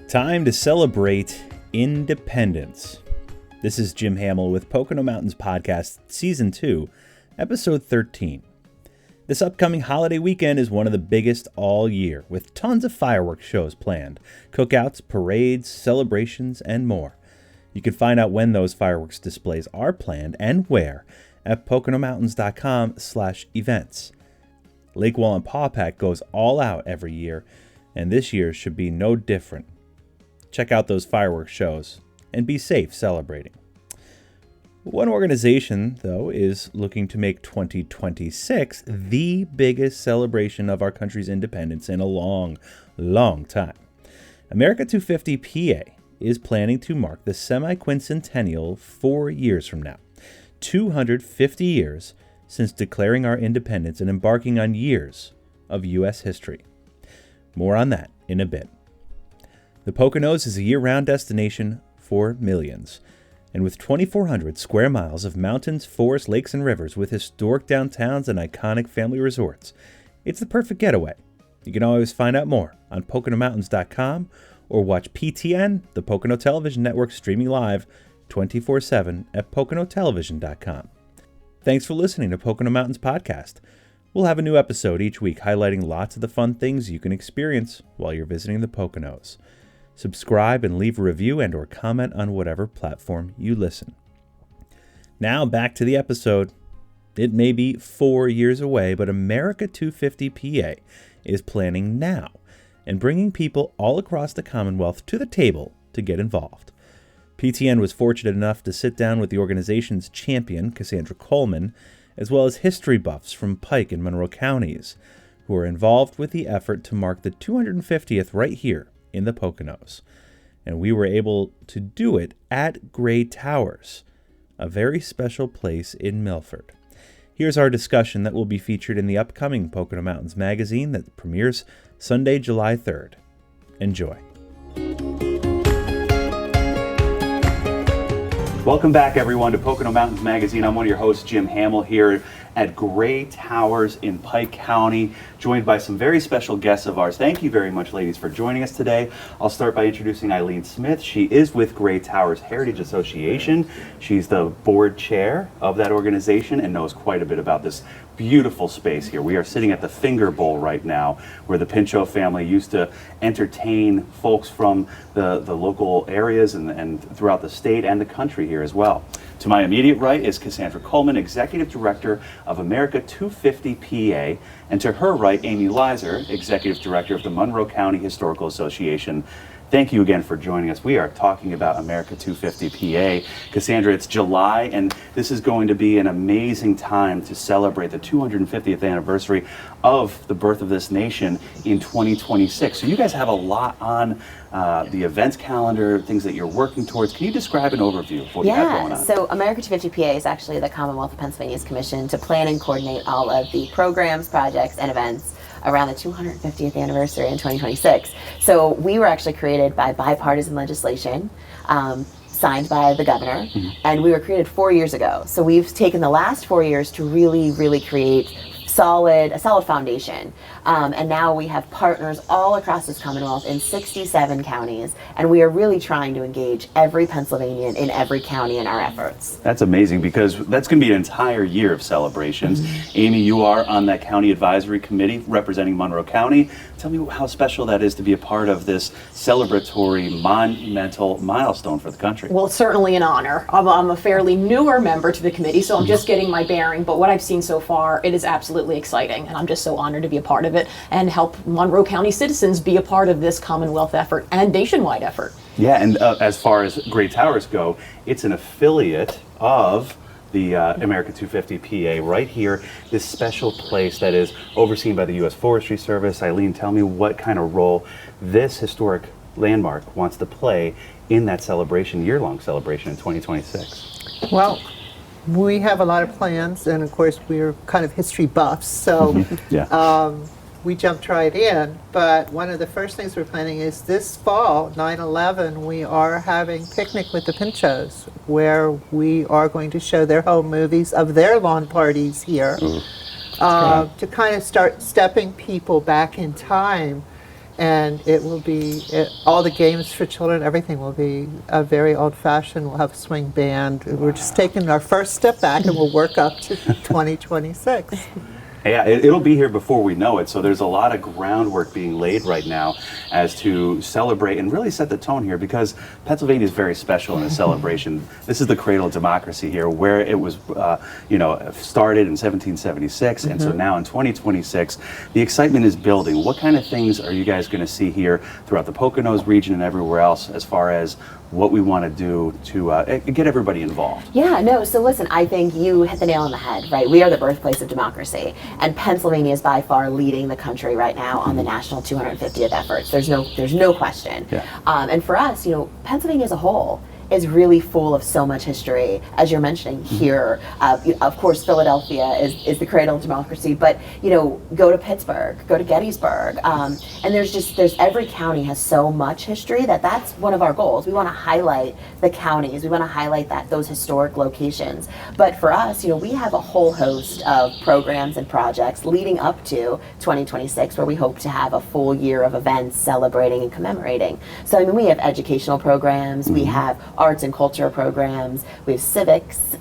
Time to celebrate independence. This is Jim Hamill with Pocono Mountains Podcast, Season 2, Episode 13. This upcoming holiday weekend is one of the biggest all year, with tons of fireworks shows planned, cookouts, parades, celebrations, and more. You can find out when those fireworks displays are planned and where at poconomountains.com/events. Lake Wallenpaupack goes all out every year, and this year should be no different. Check out those fireworks shows and be safe celebrating. One organization, though, is looking to make 2026 the biggest celebration of our country's independence in a long, long time. America 250 PA is planning to mark the semi-quincentennial 4 years from now. 250 years since declaring our independence and embarking on years of U.S. history. More on that in a bit. The Poconos is a year-round destination for millions. And with 2,400 square miles of mountains, forests, lakes, and rivers with historic downtowns and iconic family resorts, it's the perfect getaway. You can always find out more on PoconoMountains.com or watch PTN, the Pocono Television Network, streaming live 24/7 at PoconoTelevision.com. Thanks for listening to Pocono Mountains Podcast. We'll have a new episode each week highlighting lots of the fun things you can experience while you're visiting the Poconos. Subscribe and leave a review and or comment on whatever platform you listen. Now back to the episode. It may be 4 years away, but America 250 PA is planning now and bringing people all across the Commonwealth to the table to get involved. PTN was fortunate enough to sit down with the organization's champion, Cassandra Coleman, as well as history buffs from Pike and Monroe counties, who are involved with the effort to mark the 250th right here in the Poconos. And we were able to do it at Gray Towers, a very special place in Milford. Here's our discussion that will be featured in the upcoming Pocono Mountains magazine that premieres Sunday, July 3rd. Enjoy. Welcome back, everyone, to Pocono Mountains Magazine. I'm one of your hosts, Jim Hamill, here at Gray Towers in Pike County, joined by some very special guests of ours. Thank you very much, ladies, for joining us today. I'll start by introducing Eileen Smith. She is with Gray Towers Heritage Association. She's the board chair of that organization and knows quite a bit about this beautiful space here. We are sitting at the Finger Bowl right now, where the Pinchot family used to entertain folks from the local areas and throughout the state and the country here as well. To my immediate right is Cassandra Coleman, Executive Director of America 250 PA, and to her right, Amy Lizer, Executive Director of the Monroe County Historical Association. Thank you again for joining us. We are talking about America 250 PA. Cassandra, it's July, and this is going to be an amazing time to celebrate the 250th anniversary of the birth of this nation in 2026. So you guys have a lot on the events calendar, things that you're working towards. Can you describe an overview of what you have going on? So America 250 PA is actually the Commonwealth of Pennsylvania's commission to plan and coordinate all of the programs, projects, and events around the 250th anniversary in 2026. So we were actually created by bipartisan legislation signed by the governor, and we were created 4 years ago. So we've taken the last 4 years to really create a solid foundation. And now we have partners all across this Commonwealth in 67 counties, and we are really trying to engage every Pennsylvanian in every county in our efforts. That's amazing, because that's going to be an entire year of celebrations. Amy, you are on that county advisory committee representing Monroe County. Tell me how special that is to be a part of this celebratory, monumental milestone for the country. Well, it's certainly an honor. I'm a fairly newer member to the committee, so I'm just getting my bearing, but what I've seen so far, it is absolutely exciting, and I'm just so honored to be a part of it and help Monroe County citizens be a part of this Commonwealth effort and nationwide effort. Yeah, and as far as Gray Towers go, it's an affiliate of the America 250 PA right here, this special place that is overseen by the U.S. Forestry Service. Eileen, tell me what kind of role this historic landmark wants to play in that celebration, year-long celebration in 2026. Well, we have a lot of plans, and of course we're kind of history buffs, so we jumped right in. But one of the first things we're planning is this fall, 9/11, we are having Picnic with the Pinchots, where we are going to show their home movies of their lawn parties here to kind of start stepping people back in time and it will be all the games for children. Everything will be very old-fashioned. We'll have a swing band. We're just taking our first step back, and we'll work up to 2026. Yeah, it'll be here before we know it. So there's a lot of groundwork being laid right now as to celebrate and really set the tone here, because Pennsylvania is very special in a celebration. This is the cradle of democracy here, where it was, started in 1776, and so now in 2026, the excitement is building. What kind of things are you guys going to see here throughout the Poconos region and everywhere else, as far as what we want to do to get everybody involved? Yeah, no, so listen, I think you hit the nail on the head, right? We are the birthplace of democracy, and Pennsylvania is by far leading the country right now on the national 250th efforts. There's no question. Yeah. And for us, Pennsylvania as a whole is really full of so much history, as you're mentioning here. Of course, Philadelphia is the cradle of democracy, but go to Pittsburgh, go to Gettysburg, and there's every county has so much history that's one of our goals. We want to highlight the counties. We want to highlight those historic locations. But for us, we have a whole host of programs and projects leading up to 2026, where we hope to have a full year of events celebrating and commemorating. So we have educational programs, we have arts and culture programs, we have civics,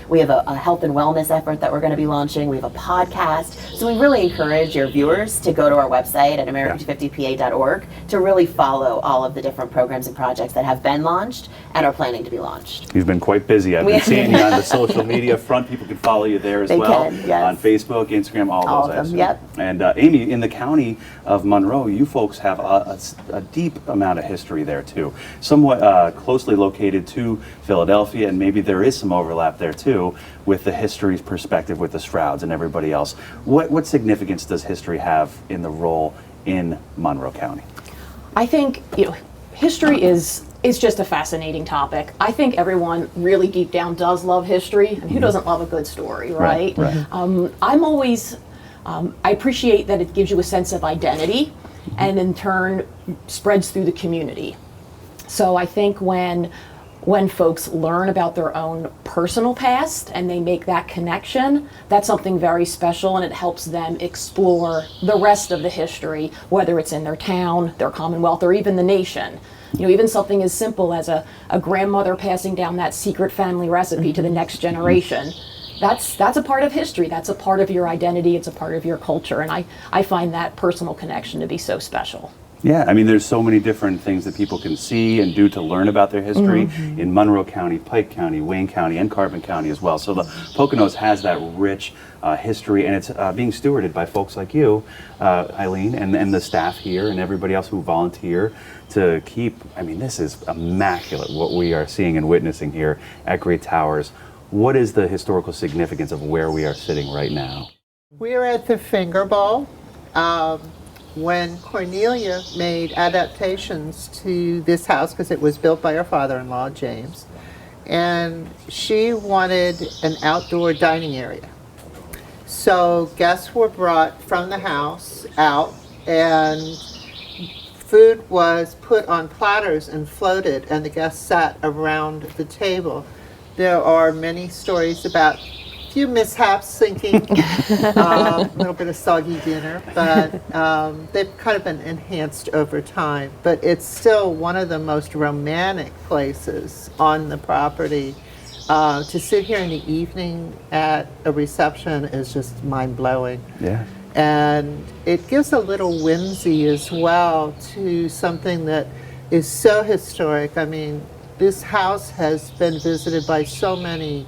we have a health and wellness effort that we're going to be launching, we have a podcast. So we really encourage your viewers to go to our website at american250pa.org to really follow all of the different programs and projects that have been launched and are planning to be launched. You've been quite busy. I've been seeing you on the social media front. People can follow you there as well. They can, yes. On Facebook, Instagram, all All those. of them, yep. And Amy, in the county of Monroe, you folks have a deep amount of history there too. Somewhat closely located to Philadelphia, and maybe there is some overlap there too with the history perspective with the Strouds and everybody else. What significance does history have in the role in Monroe County? I think history is just a fascinating topic. I think everyone really deep down does love history, and who doesn't love a good story, right? Right. I appreciate that it gives you a sense of identity, and in turn spreads through the community. So I think when folks learn about their own personal past and they make that connection, that's something very special, and it helps them explore the rest of the history, whether it's in their town, their commonwealth, or even the nation. Even something as simple as a grandmother passing down that secret family recipe to the next generation. That's a part of history. That's a part of your identity. It's a part of your culture. And I find that personal connection to be so special. Yeah, there's so many different things that people can see and do to learn about their history in Monroe County, Pike County, Wayne County, and Carbon County as well. So the Poconos has that rich history, and it's being stewarded by folks like you, Eileen, and the staff here, and everybody else who volunteer to keep. This is immaculate what we are seeing and witnessing here at Great Towers. What is the historical significance of where we are sitting right now? We're at the Finger Bowl. When Cornelia made adaptations to this house, because it was built by her father-in-law, James, and she wanted an outdoor dining area. So guests were brought from the house out, and food was put on platters and floated, and the guests sat around the table. There are many stories about a few mishaps, sinking, a little bit of soggy dinner, but they've kind of been enhanced over time. But it's still one of the most romantic places on the property. To sit here in the evening at a reception is just mind-blowing. Yeah. And it gives a little whimsy as well to something that is so historic. This house has been visited by so many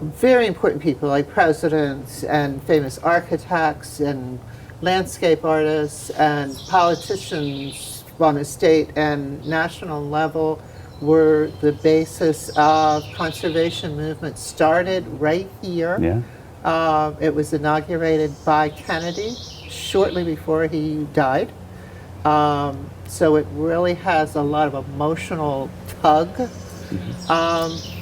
very important people, like presidents and famous architects and landscape artists and politicians on a state and national level. Were the basis of conservation movement started right here. Yeah. It was inaugurated by Kennedy shortly before he died. So it really has a lot of emotional tug.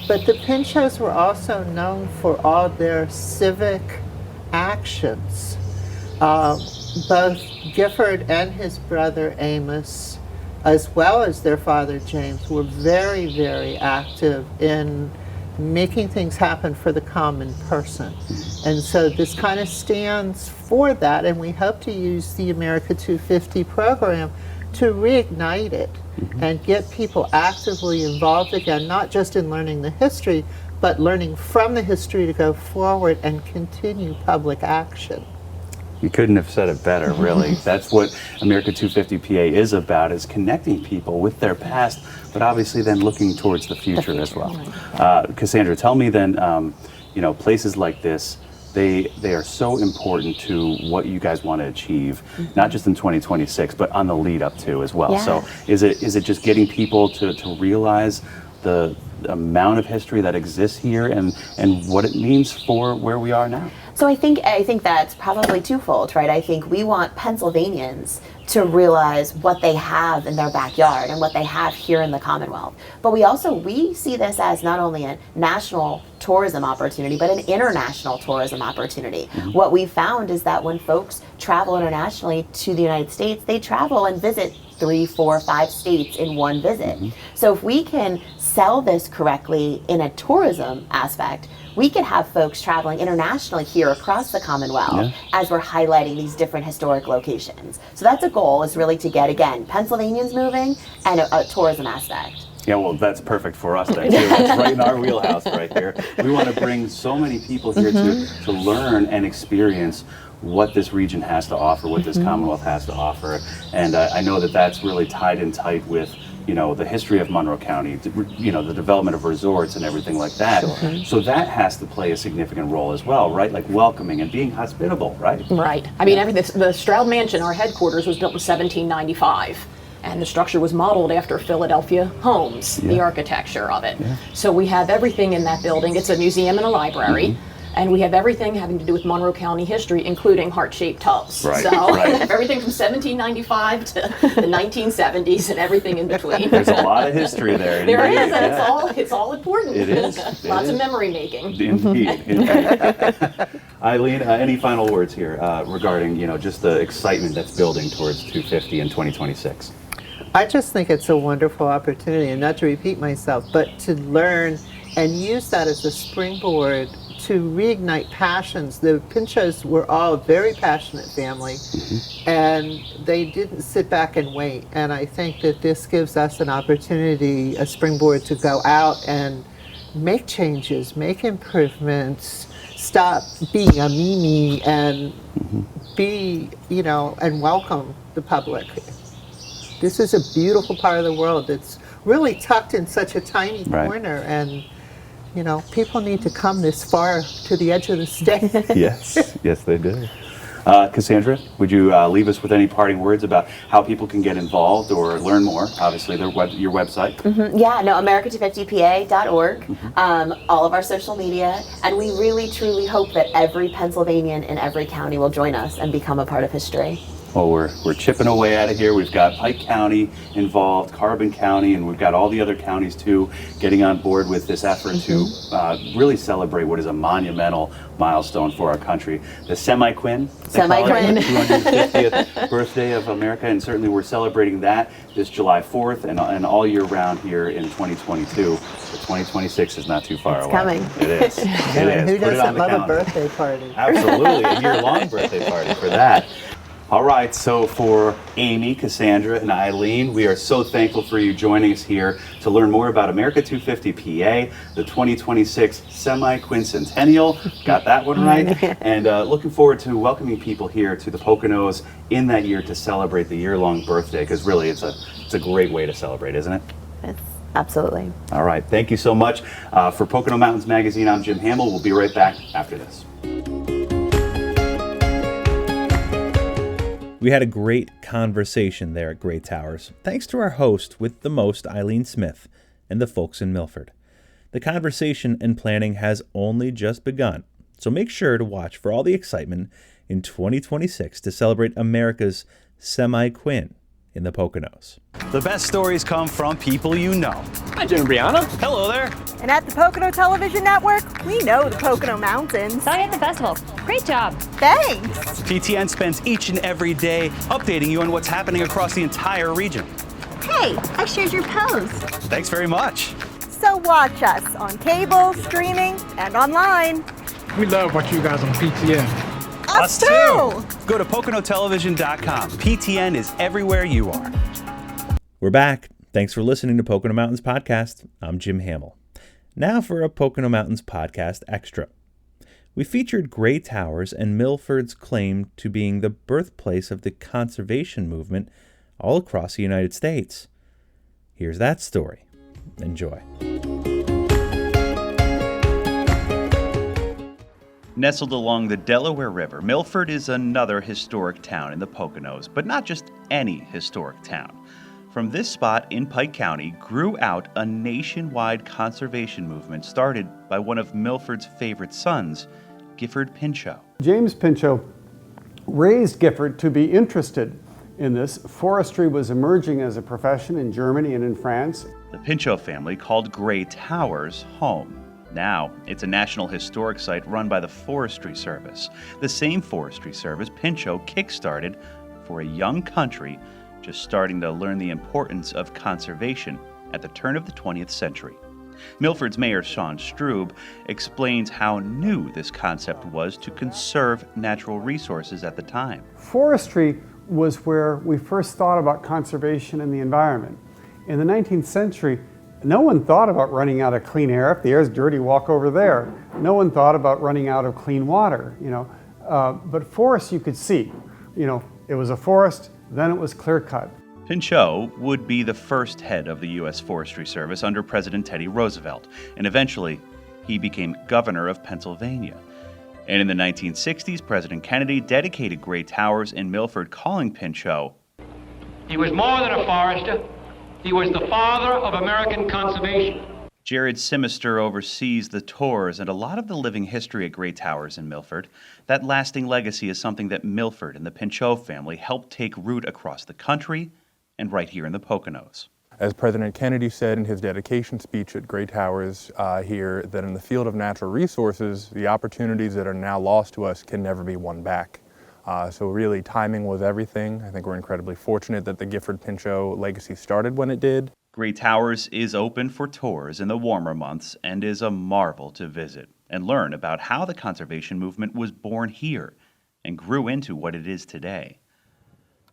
But the Pinchos were also known for all their civic actions. Both Gifford and his brother Amos, as well as their father James, were very, very active in making things happen for the common person. And so this kind of stands for that, and we hope to use the America 250 program to reignite it and get people actively involved again, not just in learning the history, but learning from the history to go forward and continue public action. You couldn't have said it better, really. That's what America 250 PA is about, is connecting people with their past, but obviously then looking towards the future as well. Cassandra, tell me then, places like this, they are so important to what you guys want to achieve, not just in 2026, but on the lead up to as well. Yeah. So is it just getting people to realize the amount of history that exists here and what it means for where we are now? So I think that's probably twofold, right? I think we want Pennsylvanians to realize what they have in their backyard and what they have here in the Commonwealth. But we see this as not only a national tourism opportunity, but an international tourism opportunity. What we found is that when folks travel internationally to the United States, they travel and visit 3, 4, 5 states in one visit. So if we can sell this correctly in a tourism aspect, we could have folks traveling internationally here across the Commonwealth as we're highlighting these different historic locations. So that's a goal, is really to get, again, Pennsylvanians moving and a tourism aspect. Yeah, well, that's perfect for us then, too. It's right in our wheelhouse right here. We want to bring so many people here to learn and experience what this region has to offer, what this Commonwealth has to offer. And I know that that's really tied in tight with the history of Monroe County, the development of resorts and everything like that. So that has to play a significant role as well, right? Like welcoming and being hospitable, right? Right. I mean, the Stroud Mansion, our headquarters, was built in 1795. And the structure was modeled after Philadelphia homes, the architecture of it. So we have everything in that building. It's a museum and a library. And we have everything having to do with Monroe County history, including heart-shaped tubs. Right, So everything from 1795 to the 1970s and everything in between. There's a lot of history there. There is, and it's all important. It is. Lots of memory making. Indeed. Eileen, any final words here regarding just the excitement that's building towards 250 in 2026? I just think it's a wonderful opportunity, and not to repeat myself, but to learn and use that as a springboard to reignite passions. The Pinchos were all a very passionate family, and they didn't sit back and wait. And I think that this gives us an opportunity, a springboard to go out and make changes, make improvements, stop being a Mimi, and be, and welcome the public. This is a beautiful part of the world that's really tucked in such a tiny corner, and people need to come this far to the edge of the state. Yes, they do. Cassandra, would you leave us with any parting words about how people can get involved or learn more? Obviously, your website. America250pa.org, all of our social media, and we really, truly hope that every Pennsylvanian in every county will join us and become a part of history. Well, we're chipping away at it here. We've got Pike County involved, Carbon County, and we've got all the other counties too getting on board with this effort to really celebrate what is a monumental milestone for our country. The Semi-Quin. The 250th birthday of America, and certainly we're celebrating that this July 4th and all year round here in 2022. But 2026 is not too far away. It's coming. It is. It is. Who Put it on doesn't the love calendar. a birthday party? Absolutely, a year-long birthday party for that. All right, so for Amy, Cassandra, and Eileen, we are so thankful for you joining us here to learn more about America 250 PA, the 2026 Semi-Quincentennial. Got that one right. And looking forward to welcoming people here to the Poconos in that year to celebrate the year-long birthday, because really it's a great way to celebrate, isn't it? Absolutely. All right, thank you so much. For Pocono Mountains Magazine, I'm Jim Hamill. We'll be right back after this. We had a great conversation there at Great Towers, thanks to our host with the most, Eileen Smith, and the folks in Milford. The conversation and planning has only just begun, so make sure to watch for all the excitement in 2026 to celebrate America's Semi-Quin in the Poconos. The best stories come from people you know. Hi, Jim and Brianna. Hello there. And at the Pocono Television Network, we know the Pocono Mountains. Saw you at the festival. Great job. Thanks. PTN spends each and every day updating you on what's happening across the entire region. Hey, I shared your post. Thanks very much. So watch us on cable, streaming, and online. We love watching you guys on PTN. Us too! Go to PoconoTelevision.com. PTN is everywhere you are. We're back. Thanks for listening to Pocono Mountains Podcast. I'm Jim Hamill. Now for a Pocono Mountains Podcast Extra. We featured Gray Towers and Milford's claim to being the birthplace of the conservation movement all across the United States. Here's that story. Enjoy. Nestled along the Delaware River, Milford is another historic town in the Poconos, but not just any historic town. From this spot in Pike County grew out a nationwide conservation movement started by one of Milford's favorite sons, Gifford Pinchot. James Pinchot raised Gifford to be interested in this. Forestry was emerging as a profession in Germany and in France. The Pinchot family called Gray Towers home. Now, it's a National Historic Site run by the Forestry Service, the same Forestry Service Pinchot kick-started for a young country just starting to learn the importance of conservation at the turn of the 20th century. Milford's Mayor Sean Strube explains how new this concept was to conserve natural resources at the time. Forestry was where we first thought about conservation and the environment. In the 19th century, no one thought about running out of clean air. If the air is dirty, walk over there. No one thought about running out of clean water, But forests you could see. It was a forest, then it was clear-cut. Pinchot would be the first head of the U.S. Forestry Service under President Teddy Roosevelt, and eventually he became governor of Pennsylvania. And in the 1960s, President Kennedy dedicated Gray Towers in Milford, calling Pinchot, He was more than a forester. He was the father of American conservation. Jared Simister oversees the tours and a lot of the living history at Gray Towers in Milford. That lasting legacy is something that Milford and the Pinchot family helped take root across the country and right here in the Poconos. As President Kennedy said in his dedication speech at Gray Towers here, that in the field of natural resources, the opportunities that are now lost to us can never be won back. So really, timing was everything. I think we're incredibly fortunate that the Gifford Pinchot legacy started when it did. Gray Towers is open for tours in the warmer months and is a marvel to visit and learn about how the conservation movement was born here and grew into what it is today.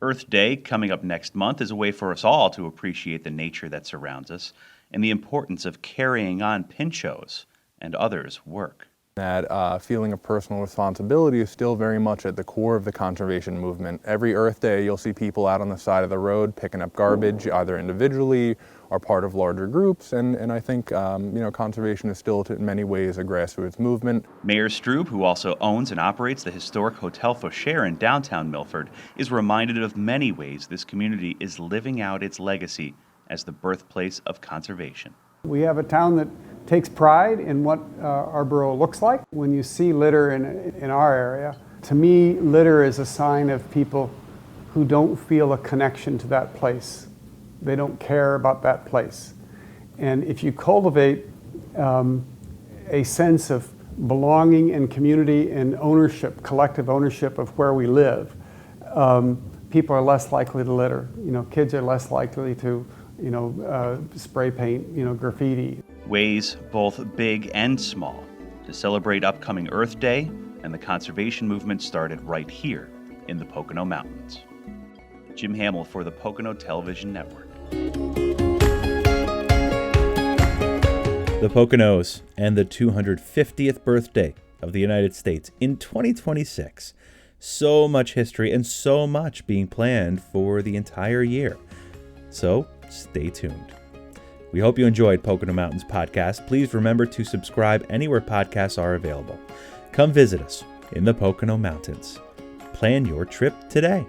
Earth Day, coming up next month, is a way for us all to appreciate the nature that surrounds us and the importance of carrying on Pinchot's and others' work. That feeling of personal responsibility is still very much at the core of the conservation movement. Every Earth Day, you'll see people out on the side of the road picking up garbage, either individually or part of larger groups. And I think, conservation is still, in many ways, a grassroots movement. Mayor Strube, who also owns and operates the historic Hotel Faucher in downtown Milford, is reminded of many ways this community is living out its legacy as the birthplace of conservation. We have a town that takes pride in what our borough looks like. When you see litter in our area, to me, litter is a sign of people who don't feel a connection to that place. They don't care about that place. And if you cultivate a sense of belonging and community and ownership, collective ownership of where we live, people are less likely to litter. Kids are less likely to spray paint, graffiti. Ways both big and small to celebrate upcoming Earth Day, and the conservation movement started right here in the Pocono Mountains. Jim Hamill for the Pocono Television Network. The Poconos and the 250th birthday of the United States in 2026. So much history and so much being planned for the entire year. So stay tuned. We hope you enjoyed Pocono Mountains Podcast. Please remember to subscribe anywhere podcasts are available. Come visit us in the Pocono Mountains. Plan your trip today.